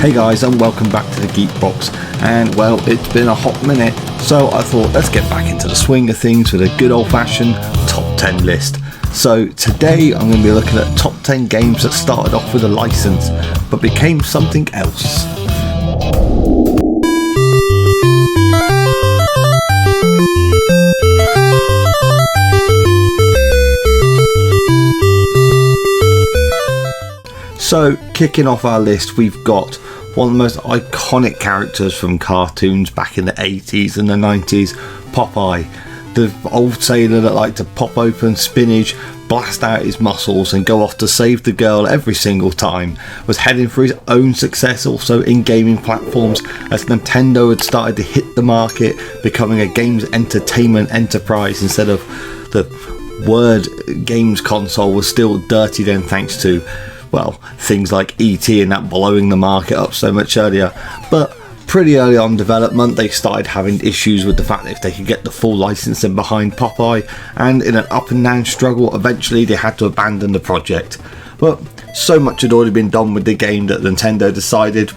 Hey guys, and welcome back to the Geek Box. And well, it's been a hot minute, so I thought let's get back into the swing of things with a good old-fashioned top 10 list. So today I'm going to be looking at top 10 games that started off with a license but became something else. So kicking off our list, we've got one of the most iconic characters from cartoons back in the 80s and the 90s, Popeye. The old sailor that liked to pop open spinach, blast out his muscles and go off to save the girl every single time, was heading for his own success also in gaming platforms as Nintendo had started to hit the market, becoming a games entertainment enterprise instead of the word games console was still dirty then, thanks to, well, things like E.T. and that blowing the market up so much earlier. But pretty early on in development, they started having issues with the fact that if they could get the full licensing behind Popeye, and in an up and down struggle, eventually they had to abandon the project. But so much had already been done with the game that Nintendo decided,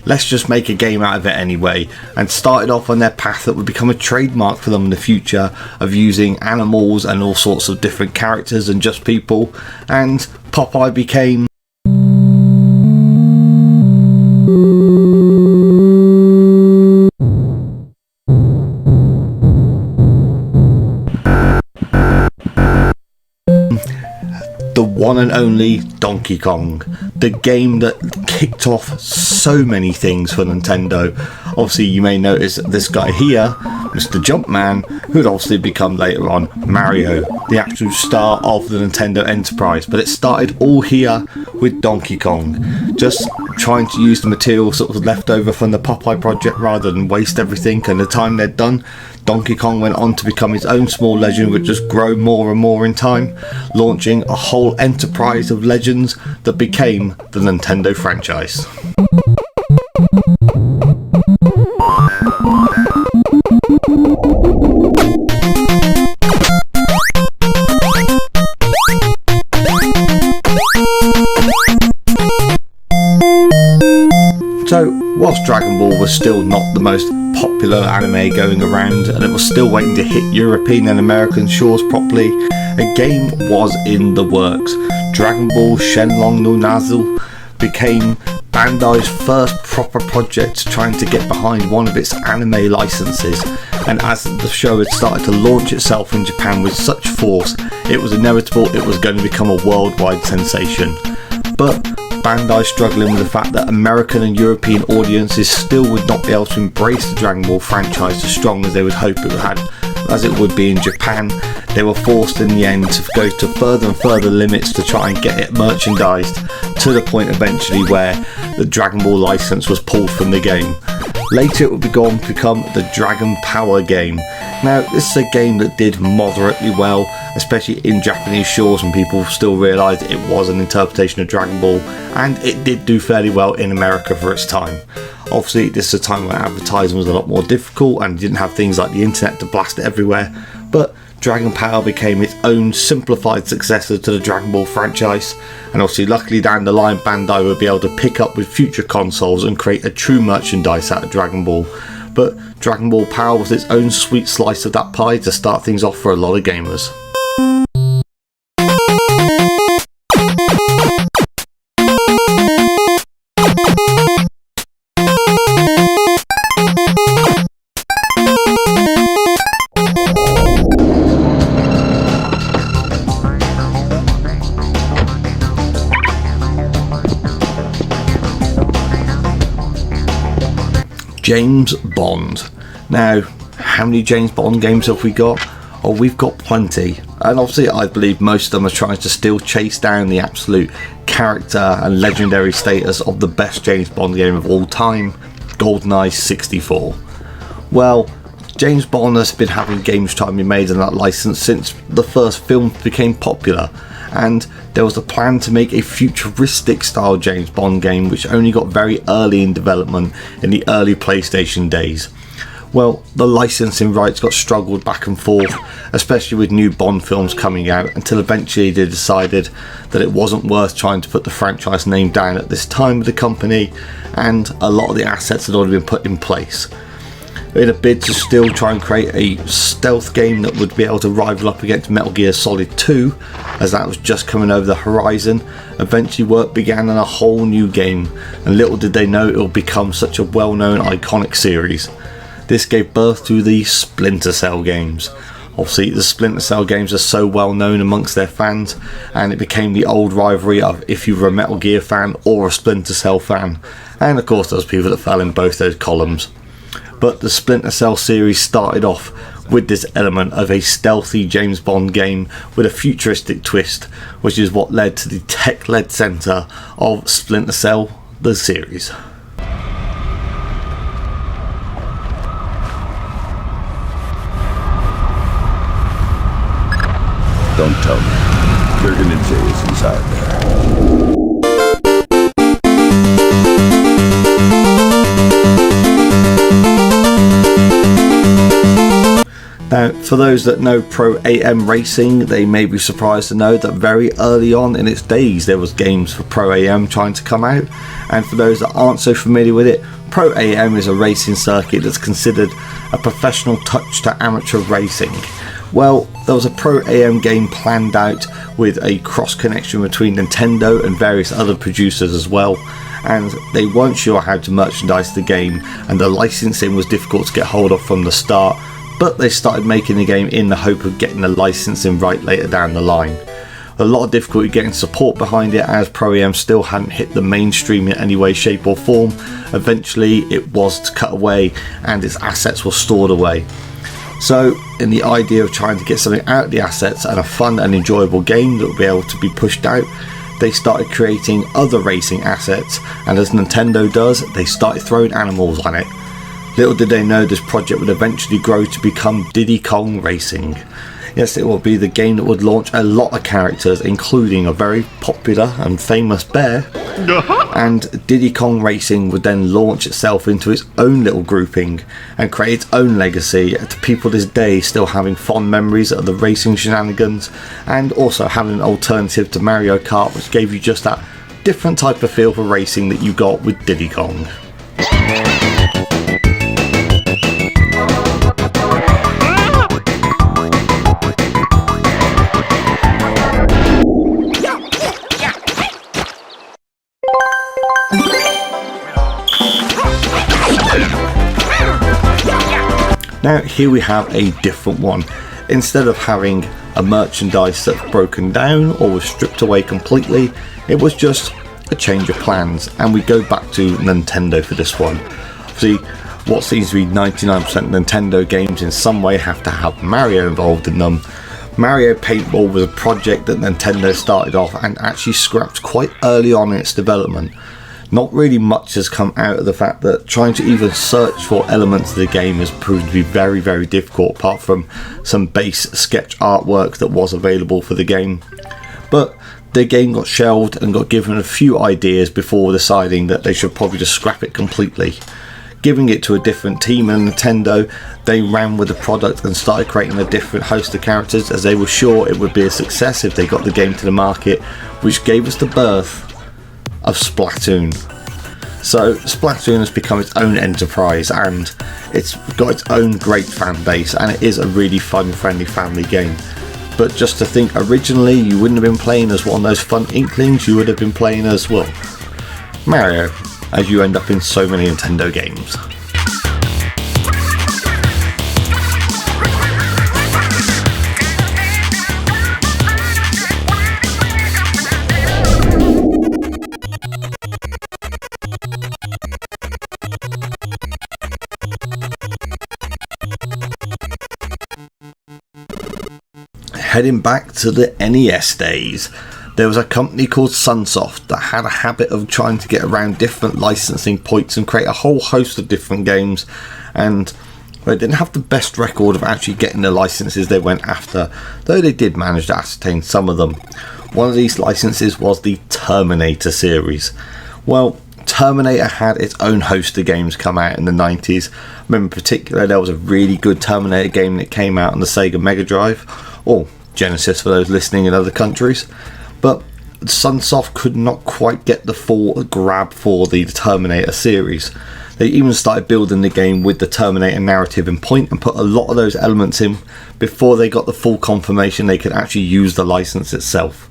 let's just make a game out of it anyway, and started off on their path that would become a trademark for them in the future of using animals and all sorts of different characters and just people, and Popeye became the one and only Donkey Kong, the game that kicked off so many things for Nintendo. Obviously you may notice this guy here, Mr. Jumpman, who would obviously become later on Mario, the actual star of the Nintendo enterprise. But it started all here with Donkey Kong, just trying to use the material sort of left over from the Popeye project rather than waste everything. And the time they'd done, Donkey Kong went on to become his own small legend, which just grew more and more in time, launching a whole enterprise of legends that became the Nintendo franchise. So, whilst Dragon Ball was still not the most popular anime going around, and it was still waiting to hit European and American shores properly, a game was in the works. Dragon Ball Shenlong no Nazu became Bandai's first proper project trying to get behind one of its anime licenses, and as the show had started to launch itself in Japan with such force, it was inevitable it was going to become a worldwide sensation. But Bandai struggling with the fact that American and European audiences still would not be able to embrace the Dragon Ball franchise as strong as they would hope it had, as it would be in Japan. They were forced in the end to go to further and further limits to try and get it merchandised, to the point eventually where the Dragon Ball license was pulled from the game. Later it would go on to become the Dragon Power game. Now this is a game that did moderately well, especially in Japanese shores, when people still realised it was an interpretation of Dragon Ball, and it did do fairly well in America for its time. Obviously this is a time when advertising was a lot more difficult and didn't have things like the internet to blast it everywhere, but Dragon Power became its own simplified successor to the Dragon Ball franchise, and obviously luckily down the line Bandai would be able to pick up with future consoles and create a true merchandise out of Dragon Ball. But Dragon Ball Power was its own sweet slice of that pie to start things off for a lot of gamers. James Bond. Now, how many James Bond games have we got? Oh, we've got plenty. And obviously I believe most of them are trying to still chase down the absolute character and legendary status of the best James Bond game of all time, GoldenEye 64. Well, James Bond has been having games trying to be made on that license since the first film became popular, and there was a plan to make a futuristic style James Bond game which only got very early in development in the early PlayStation days. Well, the licensing rights got struggled back and forth, especially with new Bond films coming out, until eventually they decided that it wasn't worth trying to put the franchise name down at this time with the company, and a lot of the assets had already been put in place. In a bid to still try and create a stealth game that would be able to rival up against Metal Gear Solid 2, as that was just coming over the horizon, eventually work began on a whole new game, and little did they know it would become such a well-known iconic series. This gave birth to the Splinter Cell games. Obviously, the Splinter Cell games are so well known amongst their fans, and it became the old rivalry of if you were a Metal Gear fan or a Splinter Cell fan, and of course there was people that fell in both those columns. But the Splinter Cell series started off with this element of a stealthy James Bond game with a futuristic twist, which is what led to the tech-led centre of Splinter Cell, the series. Don't tell me. Terminator is inside there. Now, for those that know Pro AM racing, they may be surprised to know that very early on in its days there was games for Pro AM trying to come out, and for those that aren't so familiar with it, Pro AM is a racing circuit that's considered a professional touch to amateur racing. Well, there was a Pro AM game planned out with a cross connection between Nintendo and various other producers as well, and they weren't sure how to merchandise the game, and the licensing was difficult to get hold of from the start, but they started making the game in the hope of getting the licensing right later down the line. A lot of difficulty getting support behind it, as Pro AM still hadn't hit the mainstream in any way, shape or form. Eventually it was cut away and its assets were stored away. So in the idea of trying to get something out of the assets and a fun and enjoyable game that would be able to be pushed out, they started creating other racing assets, and as Nintendo does, they started throwing animals on it. Little did they know this project would eventually grow to become Diddy Kong Racing. Yes, it will be the game that would launch a lot of characters, including a very popular and famous bear, and Diddy Kong Racing would then launch itself into its own little grouping and create its own legacy, to people this day still having fond memories of the racing shenanigans, and also having an alternative to Mario Kart, which gave you just that different type of feel for racing that you got with Diddy Kong. Now here we have a different one. Instead of having a merchandise that's broken down or was stripped away completely, it was just a change of plans, and we go back to Nintendo for this one. See, what seems to be 99% Nintendo games in some way have to have Mario involved in them. Mario Paintball was a project that Nintendo started off and actually scrapped quite early on in its development. Not really much has come out of the fact that trying to even search for elements of the game has proved to be very, very difficult, apart from some base sketch artwork that was available for the game. But the game got shelved and got given a few ideas before deciding that they should probably just scrap it completely. Giving it to a different team, and Nintendo, they ran with the product and started creating a different host of characters, as they were sure it would be a success if they got the game to the market, which gave us the birth of Splatoon. So Splatoon has become its own enterprise, and it's got its own great fan base, and it is a really fun, friendly family game. But just to think, originally you wouldn't have been playing as one of those fun inklings, you would have been playing as, well, Mario, as you end up in so many Nintendo games. Heading back to the NES days, there was a company called Sunsoft that had a habit of trying to get around different licensing points and create a whole host of different games, and they didn't have the best record of actually getting the licenses they went after, though they did manage to ascertain some of them. One of these licenses was the Terminator series. Well, Terminator had its own host of games come out in the 90s. I remember in particular there was a really good Terminator game that came out on the Sega Mega Drive, or Genesis for those listening in other countries, but Sunsoft could not quite get the full grab for the Terminator series. They even started building the game with the Terminator narrative in point and put a lot of those elements in before they got the full confirmation they could actually use the license itself.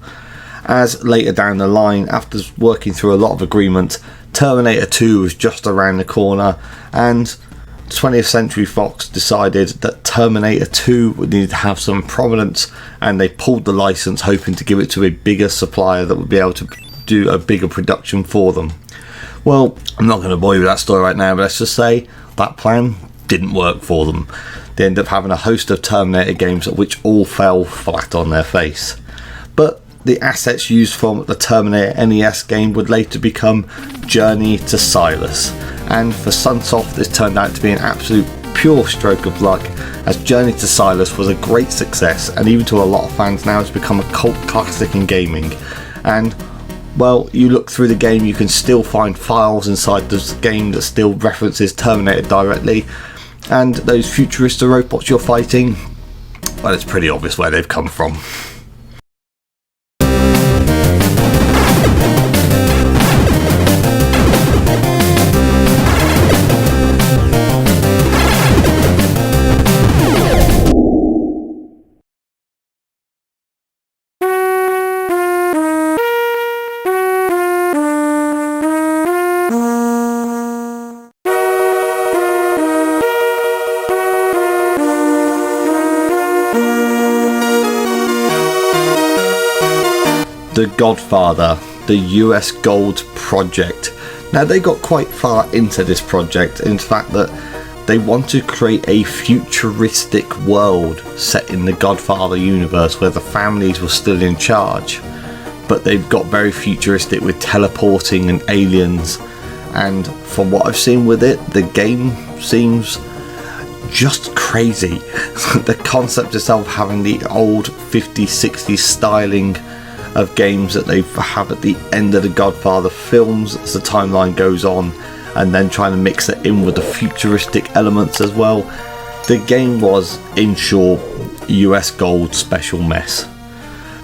As later down the line, after working through a lot of agreements, Terminator 2 was just around the corner, and 20th Century Fox decided that Terminator 2 would need to have some prominence, and they pulled the license hoping to give it to a bigger supplier that would be able to do a bigger production for them. Well, I'm not going to bore you with that story right now, but let's just say that plan didn't work for them. They ended up having a host of Terminator games which all fell flat on their face. But the assets used from the Terminator NES game would later become Journey to Silas, and for Sunsoft this turned out to be an absolute pure stroke of luck, as Journey to Silas was a great success, and even to a lot of fans now has become a cult classic in gaming. And well, you look through the game, you can still find files inside this game that still references Terminator directly, and those futuristic robots you're fighting, well, it's pretty obvious where they've come from. The Godfather, the US Gold project. Now they got quite far into this project, in fact that they want to create a futuristic world set in the Godfather universe where the families were still in charge, but they've got very futuristic with teleporting and aliens, and from what I've seen with it, the game seems just crazy. The concept itself having the old 50s, 60s styling of games that they have at the end of the Godfather films as the timeline goes on, and then trying to mix it in with the futuristic elements as well. The game was, in short, US Gold special mess.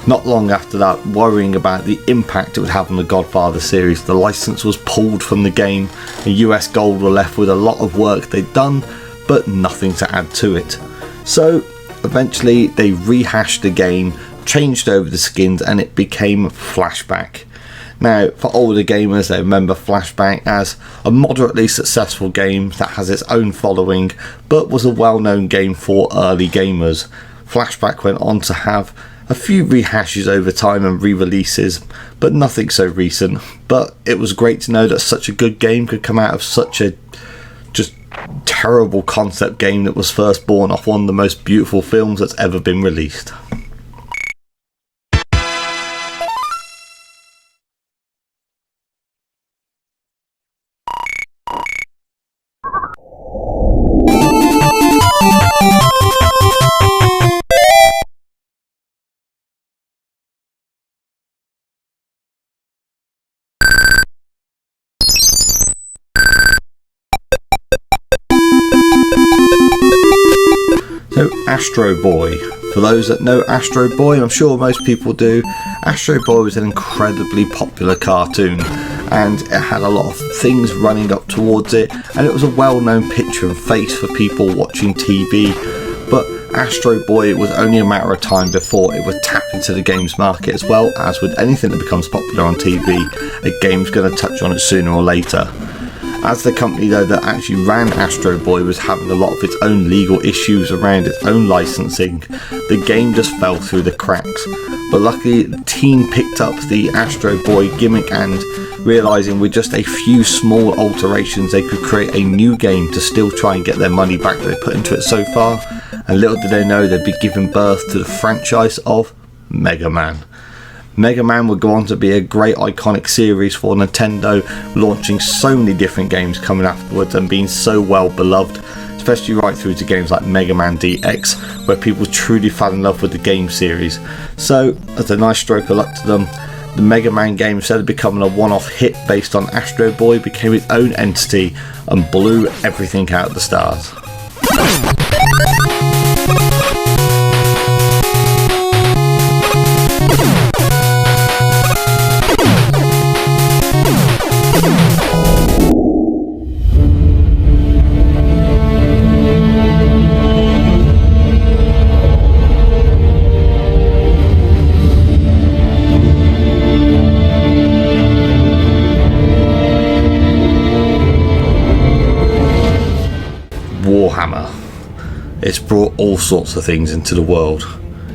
Not long after that, worrying about the impact it would have on the Godfather series, the license was pulled from the game, and US Gold were left with a lot of work they'd done but nothing to add to it. So eventually they rehashed the game, changed over the skins, and it became Flashback. Now, for older gamers, they remember Flashback as a moderately successful game that has its own following, but was a well-known game for early gamers. Flashback went on to have a few rehashes over time and re-releases, but nothing so recent. But it was great to know that such a good game could come out of such a just terrible concept game that was first born off one of the most beautiful films that's ever been released. So Astro Boy, for those that know Astro Boy, I'm sure most people do, Astro Boy was an incredibly popular cartoon, and it had a lot of things running up towards it, and it was a well-known picture and face for people watching TV. But Astro Boy, it was only a matter of time before it would tap into the games market, as well as with anything that becomes popular on TV, a game's going to touch on it sooner or later. As the company though that actually ran Astro Boy was having a lot of its own legal issues around its own licensing, the game just fell through the cracks. But luckily the team picked up the Astro Boy gimmick, and realising with just a few small alterations they could create a new game to still try and get their money back that they put into it so far. And little did they know they'd be giving birth to the franchise of Mega Man. Mega Man would go on to be a great iconic series for Nintendo, launching so many different games coming afterwards and being so well beloved, especially right through to games like Mega Man DX, where people truly fell in love with the game series. So, as a nice stroke of luck to them, The Mega Man game, instead of becoming a one-off hit based on Astro Boy, became its own entity and blew everything out of the stars. Warhammer. It's brought all sorts of things into the world.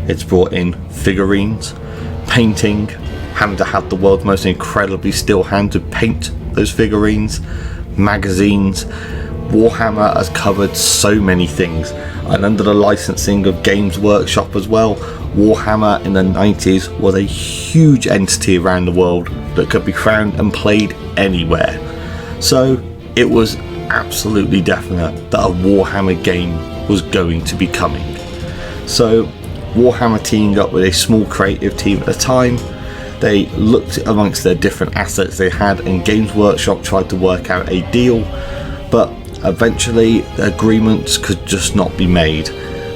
It's brought in figurines, painting, having to have the world's most incredibly still hand to paint those figurines, magazines. Warhammer has covered so many things, and under the licensing of Games Workshop as well, Warhammer in the 90s was a huge entity around the world that could be found and played anywhere. So it was absolutely definite that a Warhammer game was going to be coming. So Warhammer teamed up with a small creative team at the time. They looked amongst their different assets they had, and Games Workshop tried to work out a deal, but eventually the agreements could just not be made.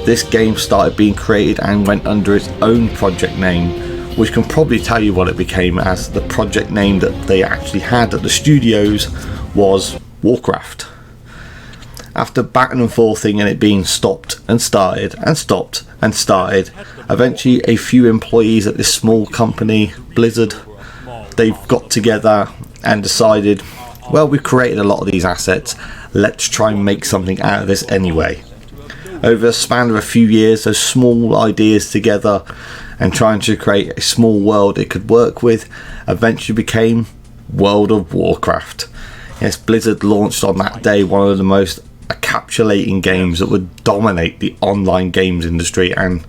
This game started being created and went under its own project name, which can probably tell you what it became, as the project name that they actually had at the studios was Warcraft. After back and forthing and it being stopped and started and stopped and started, eventually a few employees at this small company, Blizzard, they've got together and decided, well, we've created a lot of these assets, let's try and make something out of this anyway. Over a span of a few years, those small ideas together and trying to create a small world it could work with eventually became World of Warcraft. Yes, Blizzard launched on that day one of the most encapsulating games that would dominate the online games industry, and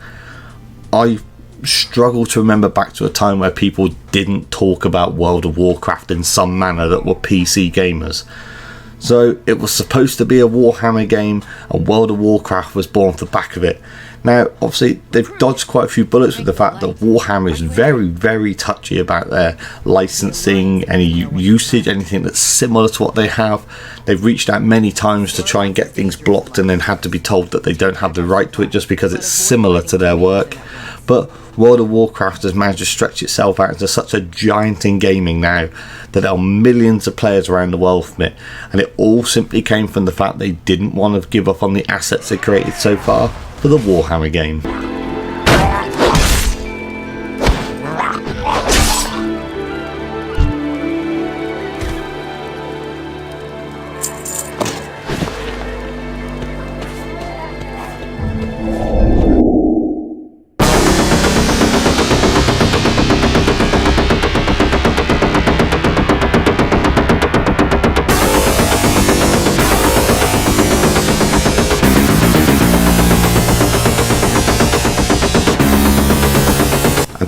I struggle to remember back to a time where people didn't talk about World of Warcraft in some manner that were PC gamers. So it was supposed to be a Warhammer game, and World of Warcraft was born off the back of it. Now, obviously, they've dodged quite a few bullets with the fact that Warhammer is very, very touchy about their licensing, any usage, anything that's similar to what they have. They've reached out many times to try and get things blocked, and then had to be told that they don't have the right to it just because it's similar to their work. But World of Warcraft has managed to stretch itself out into such a giant in gaming now that there are millions of players around the world from it, and it all simply came from the fact they didn't want to give up on the assets they created so far for the Warhammer game.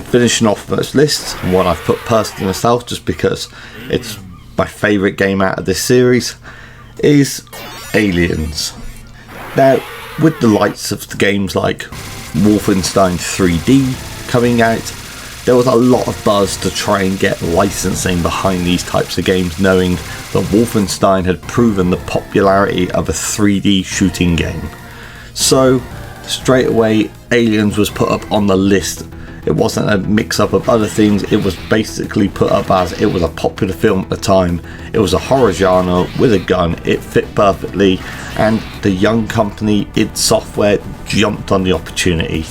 Finishing off most lists, and one I've put personally myself just because it's my favourite game out of this series, is Aliens. Now, with the likes of the games like Wolfenstein 3D coming out, there was a lot of buzz to try and get licensing behind these types of games, knowing that Wolfenstein had proven the popularity of a 3D shooting game. So straight away Aliens was put up on the list. It wasn't a mix-up of other things, it was basically put up as it was a popular film at the time. It was a horror genre with a gun, it fit perfectly, and the young company id Software jumped on the opportunity.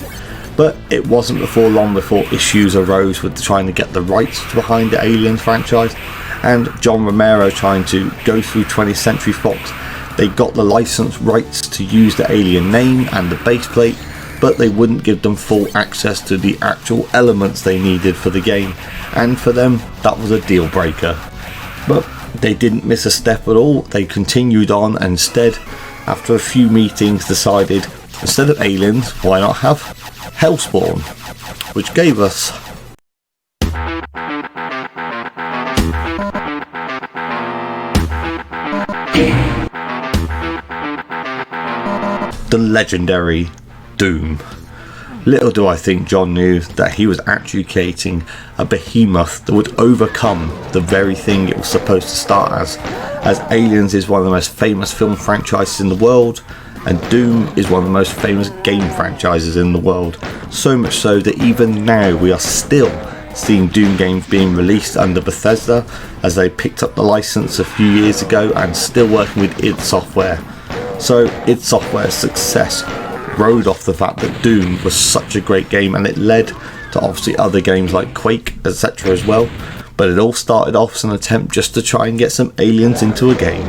But it wasn't before long before issues arose with trying to get the rights behind the Alien franchise, and John Romero trying to go through 20th Century Fox. They got the license rights to use the Alien name and the base plate, but they wouldn't give them full access to the actual elements they needed for the game, and for them that was a deal breaker. But they didn't miss a step at all. They continued on, and instead, after a few meetings, decided instead of Aliens, why not have Hellspawn, which gave us the legendary Doom. Little do I think John knew that he was actually creating a behemoth that would overcome the very thing it was supposed to start as Aliens is one of the most famous film franchises in the world, and Doom is one of the most famous game franchises in the world. So much so that even now we are still seeing Doom games being released under Bethesda, as they picked up the license a few years ago and still working with id Software. So id Software's success rode off the fact that Doom was such a great game, and it led to obviously other games like Quake, etc. as well. But it all started off as an attempt just to try and get some aliens into a game.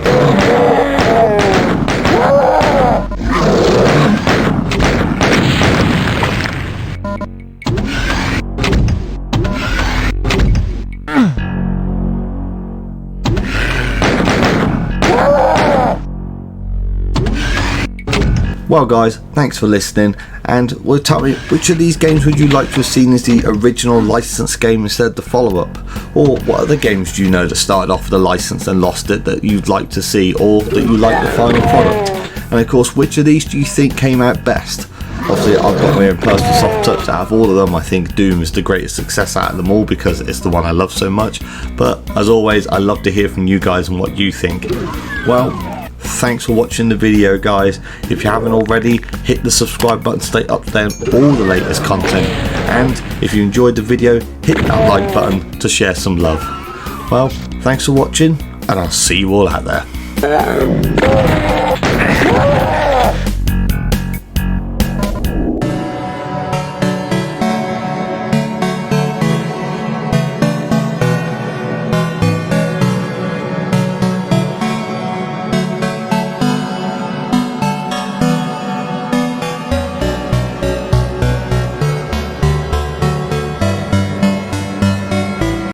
Well guys, thanks for listening, and well, tell me, which of these games would you like to have seen as the original licensed game instead of the follow-up? Or what other games do you know that started off with a license and lost it that you'd like to see, or that you like the final product? And of course, which of these do you think came out best? Obviously, I've got my own personal soft touch. Out of all of them, I think Doom is the greatest success out of them all because it's the one I love so much. But as always, I love to hear from you guys and what you think. Well, thanks for watching the video guys. If you haven't already, hit the subscribe button to stay up to date on all the latest content, and if you enjoyed the video, hit that like button to share some love. Well, thanks for watching, and I'll see you all out there.